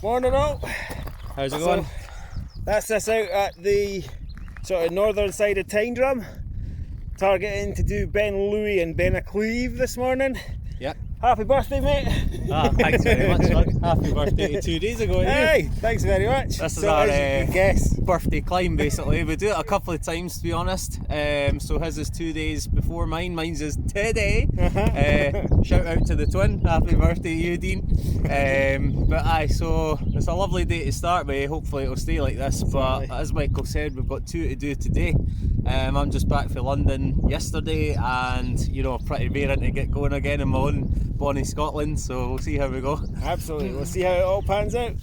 Morning all. How's it going? That's us out at the sort of northern side of Tyndrum, targeting to do Ben Lui and Beinn this morning. Yep. Happy birthday, mate. Thanks very much, Doug. Happy birthday 2 days ago. Hey, thanks very much. This is our guess. birthday climb, basically. We do it a couple of times, to be honest. So his is 2 days before mine. Mine's is today. Shout out to the twin. Happy birthday, you, Dean. So it's a lovely day to start with. Hopefully it'll stay like this. But as Michael said, we've got 2 to do today. I'm just back from London yesterday, and pretty raring to get going again in my own bonny Scotland. So we'll see how we go. Absolutely, we'll see how it all pans out.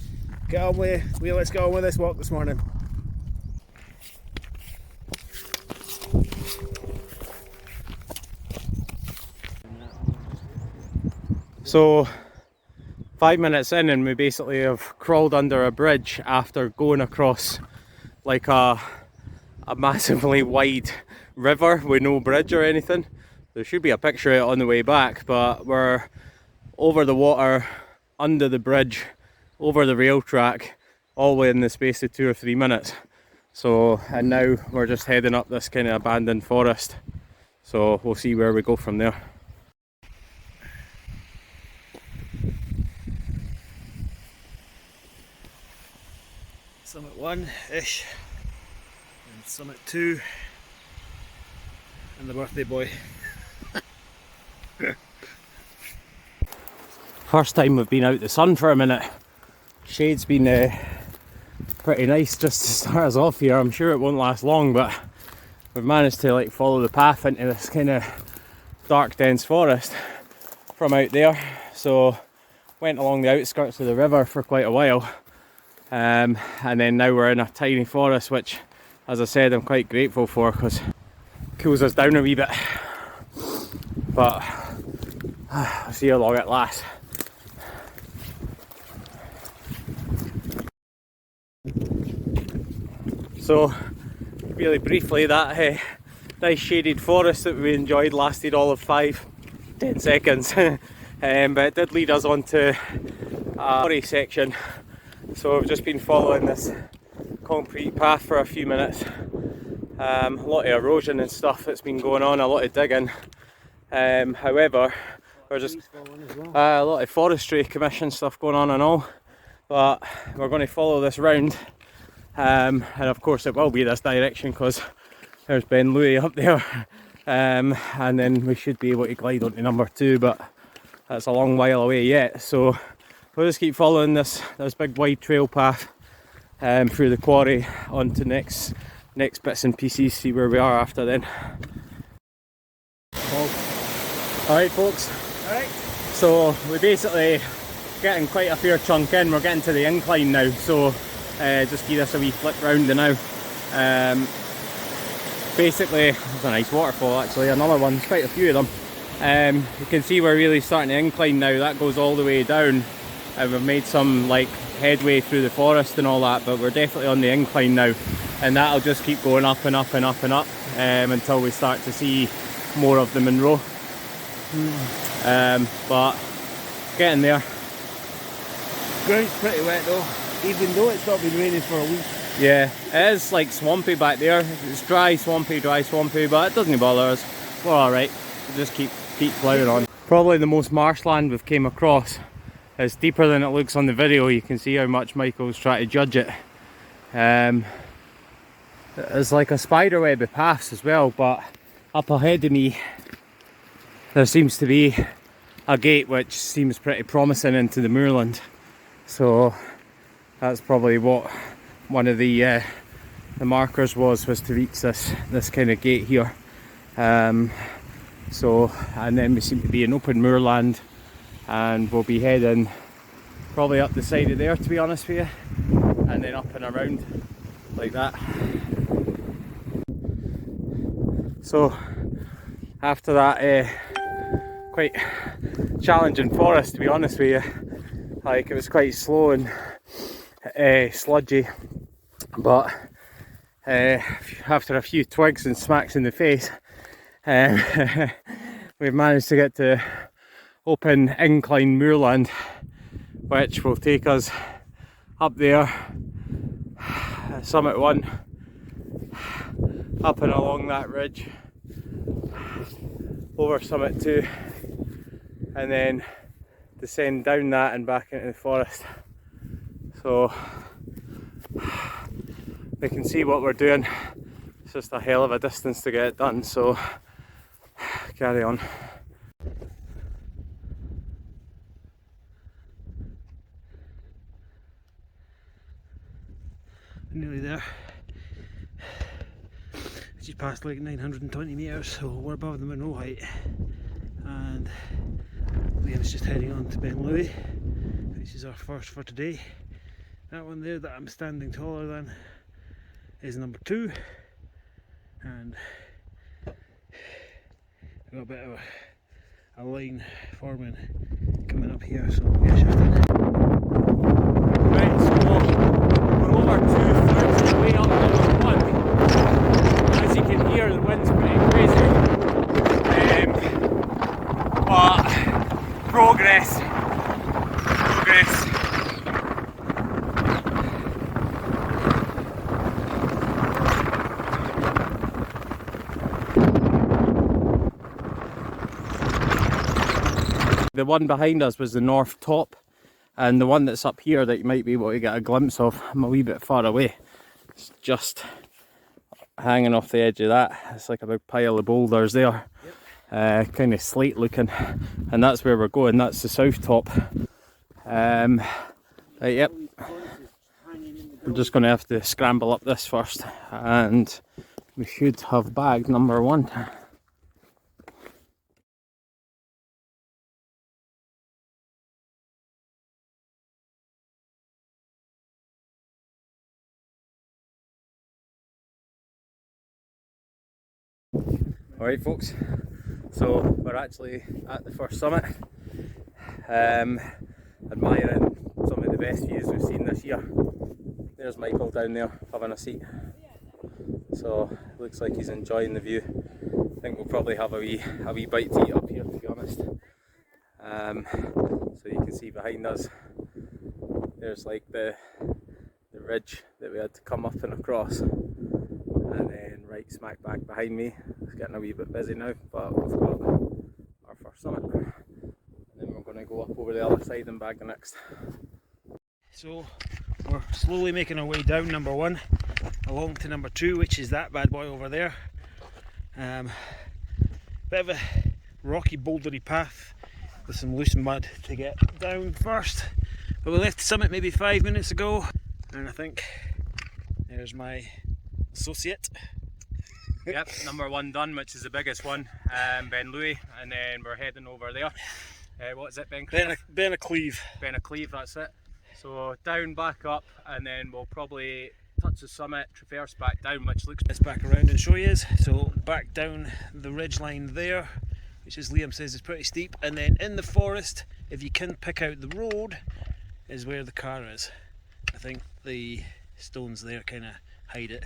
Let's get on with this walk this morning. So 5 minutes in, and we basically have crawled under a bridge after going across like a massively wide river with no bridge or anything. There should be a picture of it on the way back, but we're over the water, under the bridge, over the rail track, all the way in the space of 2 or 3 minutes. And now we're just heading up this kind of abandoned forest. So we'll see where we go from there. Summit 1-ish, and Summit 2, and the birthday boy. First time we've been out the sun for a minute. Shade's been pretty nice just to start us off here. I'm sure it won't last long, but we've managed to follow the path into this kind of dark, dense forest from out there. So went along the outskirts of the river for quite a while, and then now we're in a tiny forest, which, as I said, I'm quite grateful for because it cools us down a wee bit. But I'll see how long it lasts. So really briefly, that nice shaded forest that we enjoyed lasted all of 5-10 seconds. But it did lead us on to a quarry section. So we've just been following this concrete path for a few minutes. A lot of erosion and stuff that's been going on, a lot of digging. However, we're just a lot of forestry commission stuff going on and all. But we're going to follow this round. And of course it will be this direction because there's Ben Lui up there, and then we should be able to glide onto number 2, but that's a long while away yet. So we'll just keep following this big wide trail path through the quarry onto next bits and pieces, see where we are after then. Alright folks, so we're basically getting quite a fair chunk in. We're getting to the incline now, so just give this a wee flip round now. Basically, there's a nice waterfall actually, another one, there's quite a few of them. You can see we're really starting to incline now. That goes all the way down, and we've made some headway through the forest and all that, but we're definitely on the incline now, and that'll just keep going up and up and up and up until we start to see more of the Munro. But getting there. Ground's pretty wet though, even though it's not been raining for a week. Yeah, it is swampy back there. It's dry, swampy, but it doesn't bother us. We're alright. We'll just keep ploughing on. Probably the most marshland we've came across. It's deeper than it looks on the video. You can see how much Michael's trying to judge it. There's like a spider web of paths as well, but up ahead of me there seems to be a gate which seems pretty promising into the moorland. So that's probably what one of the markers was to reach this kind of gate here. And then we seem to be in open moorland, and we'll be heading probably up the side of there, to be honest with you, and then up and around like that. So after that quite challenging forest, to be honest with you, it was quite slow and sludgy, but after a few twigs and smacks in the face, we've managed to get to open incline moorland, which will take us up there, summit 1, up and along that ridge, over summit 2, and then descend down that and back into the forest. So they can see what we're doing. It's just a hell of a distance to get it done, so carry on. Nearly there. Just past like 920 metres, so we're above the Monroe height. And Liam's just heading on to Beinn Lui, which is our first for today. That one there that I'm standing taller than is number 2. And I've got a bit of a line forming coming up here, so we'll get shifting. Right, so we're over 2/3 of the way up number 1. As you can hear, the wind's pretty crazy. But progress. The one behind us was the north top, and the one that's up here that you might be able to get a glimpse of, I'm a wee bit far away. It's just hanging off the edge of that. It's like a big pile of boulders there. Yep. Kind of slate looking, and that's where we're going. That's the south top. Right, yep. We're just going to have to scramble up this first, and we should have bagged number 1. Alright folks, so we're actually at the first summit, admiring some of the best views we've seen this year. There's Michael down there having a seat, so it looks like he's enjoying the view. I think we'll probably have a wee bite to eat up here, to be honest. So you can see behind us, there's like the ridge that we had to come up and across. And then right smack back behind me, it's getting a wee bit busy now, but we've got our first summit. And then we're going to go up over the other side and bag the next. So we're slowly making our way down number 1, along to number 2, which is that bad boy over there. Bit of a rocky bouldery path with some loose mud to get down first. But we left the summit maybe 5 minutes ago, and I think there's my associate. Yep, number 1 done, which is the biggest one, Beinn Lui, and then we're heading over there. What is it, Beinn Cleave. Beinn Cleave, that's it. So down, back up, and then we'll probably touch the summit, traverse back down, which looks... Let's back around and show you. So back down the ridge line there, which as Liam says is pretty steep, and then in the forest, if you can pick out the road, is where the car is. I think the stones there kind of hide it.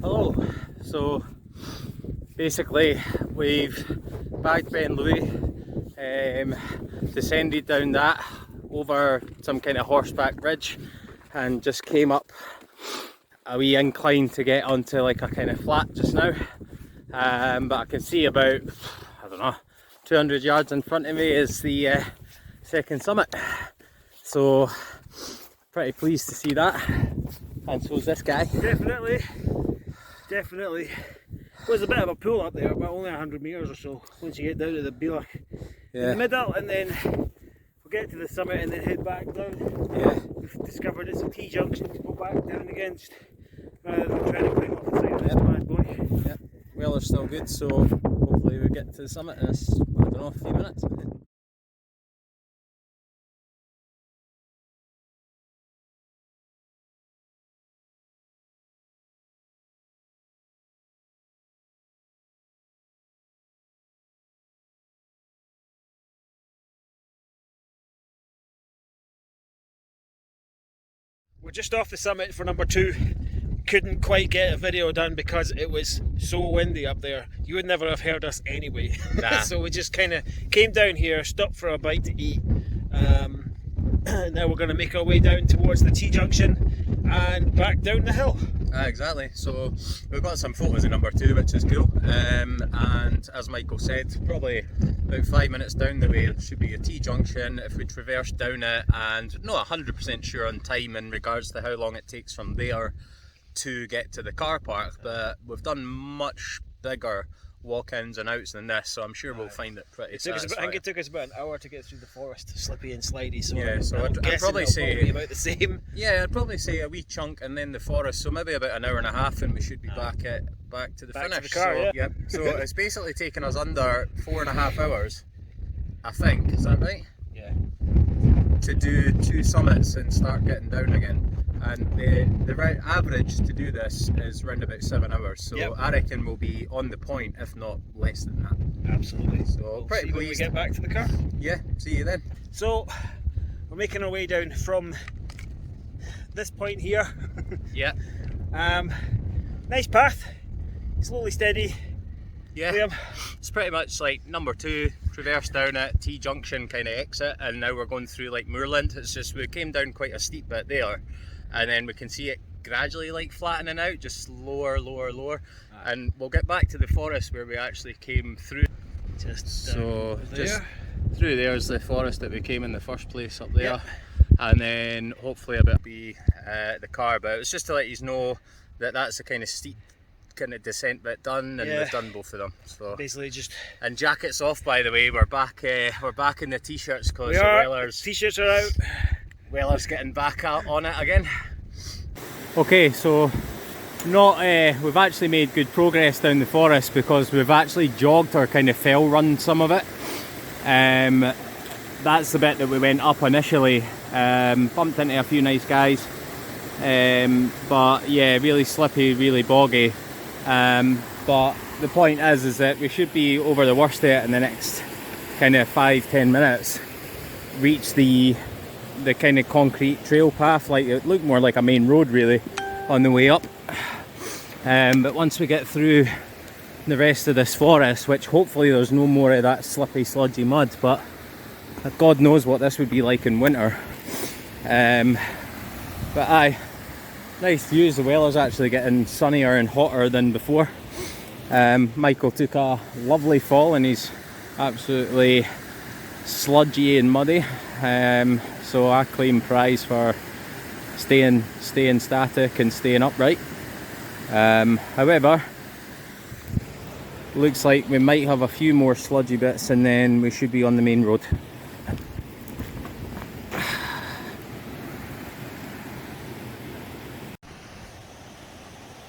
Hello, so basically we've bagged Beinn Lui, descended down that over some kind of horseback ridge and just came up a wee incline to get onto like a kind of flat just now, but I can see about, I don't know, 200 yards in front of me is the second summit, so pretty pleased to see that, and so's this guy. Definitely. There's a bit of a pull up there, but only 100 metres or so once you get down to the Bealach in the middle, and then we'll get to the summit and then head back down. Yeah. We've discovered it's a T-junction to go back down again, just rather than trying to climb off the side of this bad boy. Yep. Weather's still good, so hopefully hopefully we get to the summit in I don't know, a few minutes. We're just off the summit for number 2. Couldn't quite get a video done because it was so windy up there. You would never have heard us anyway. Nah. So we just kind of came down here, stopped for a bite to eat. Now we're going to make our way down towards the T-junction and back down the hill. Exactly, so we've got some photos of number 2, which is cool, and as Michael said, probably about 5 minutes down the way should be a T-junction if we traverse down it, and not 100% sure on time in regards to how long it takes from there to get to the car park, but we've done much bigger walk-ins and outs than this, so I'm sure we'll find it pretty satisfying. I think it took us about an hour to get through the forest, slippy and slidey, so yeah, so I'd probably say about the same. Yeah, I'd probably say a wee chunk and then the forest, so maybe about an hour and a half and we should be back to the finish. To the car, so, yeah. Yep. So it's basically taken us under 4.5 hours, I think, is that right? Yeah. To do 2 summits and start getting down again. And the right average to do this is around about 7 hours, so yep. I reckon we'll be on the point, if not less than that. Absolutely. So we'll pretty see when we get back to the car. Yeah, see you then. So we're making our way down from this point here. Yeah. Nice path, slowly steady. Yeah, Liam. It's pretty much like number 2, traverse down it, T-junction kind of exit, and now we're going through like moorland. It's just we came down quite a steep bit there, and then we can see it gradually like flattening out, just lower, and we'll get back to the forest where we actually came through. Just through there's the forest that we came in the first place up there, yep. And then hopefully a bit be the car, but it's just to let you know that that's a kind of steep kind of descent bit done, and we've done both of them. So basically just, and jackets off, by the way. We're back in the t-shirts because the whalers t-shirts are out. Whalers getting back out on it again. Okay, so we've actually made good progress down the forest because we've actually jogged or kind of fell run some of it. That's the bit that we went up initially, bumped into a few nice guys, but yeah, really slippy, really boggy. But the point is that we should be over the worst of it in the next kind of 5-10 minutes. Reach the kind of concrete trail path, like it looked more like a main road really on the way up. But once we get through the rest of this forest, which hopefully there's no more of that slippy sludgy mud, but God knows what this would be like in winter. But aye, nice views. The weather's actually getting sunnier and hotter than before. Michael took a lovely fall and he's absolutely sludgy and muddy, so I claim prize for staying static and staying upright. However, looks like we might have a few more sludgy bits and then we should be on the main road.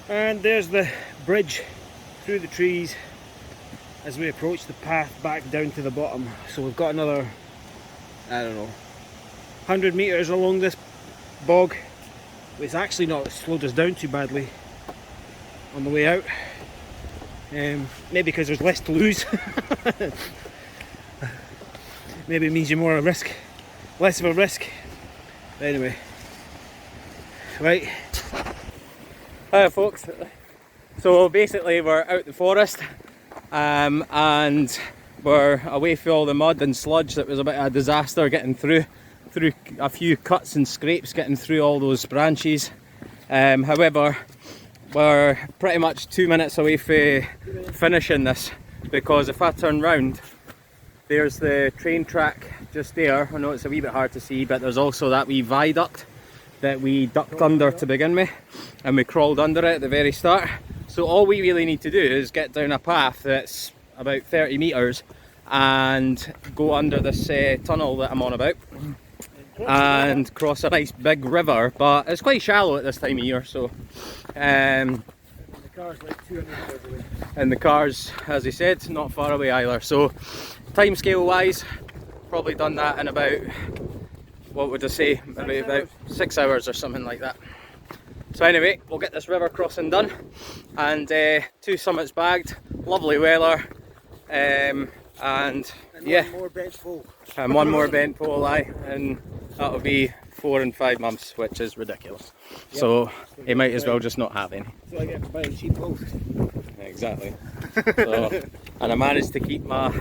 And there's the bridge through the trees as we approach the path back down to the bottom. So we've got another, I don't know, 100 metres along this bog. It's actually not slowed us down too badly on the way out. Maybe because there's less to lose. Maybe it means you're more a risk, less of a risk. But anyway, right. Hi folks, so basically we're out the forest and we're away from all the mud and sludge that was a bit of a disaster getting through a few cuts and scrapes getting through all those branches. However, we're pretty much 2 minutes away from finishing this, because if I turn round, there's the train track just there. I know it's a wee bit hard to see, but there's also that wee viaduct that we ducked under to begin with, and we crawled under it at the very start. So all we really need to do is get down a path that's about 30 metres and go under this tunnel that I'm on about and cross a nice big river, but it's quite shallow at this time of year, so car's like 200 miles away. And the car's, as I said, not far away either. So time scale wise, probably done that in about, what would I say, maybe about 6 hours or something like that. So anyway, we'll get this river crossing done, and 2 summits bagged, lovely weather, and yeah, one more bench pole. and one more bent pole, and that'll be 4 and 5 months, which is ridiculous. Yep. So he might as well just not have any. So I get to buy cheap poles. Exactly. So, and I managed to keep my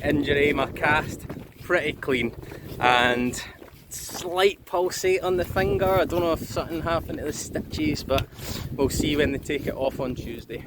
injury, my cast, pretty clean, and slight pulsate on the finger. I don't know if something happened to the stitches, but we'll see when they take it off on Tuesday.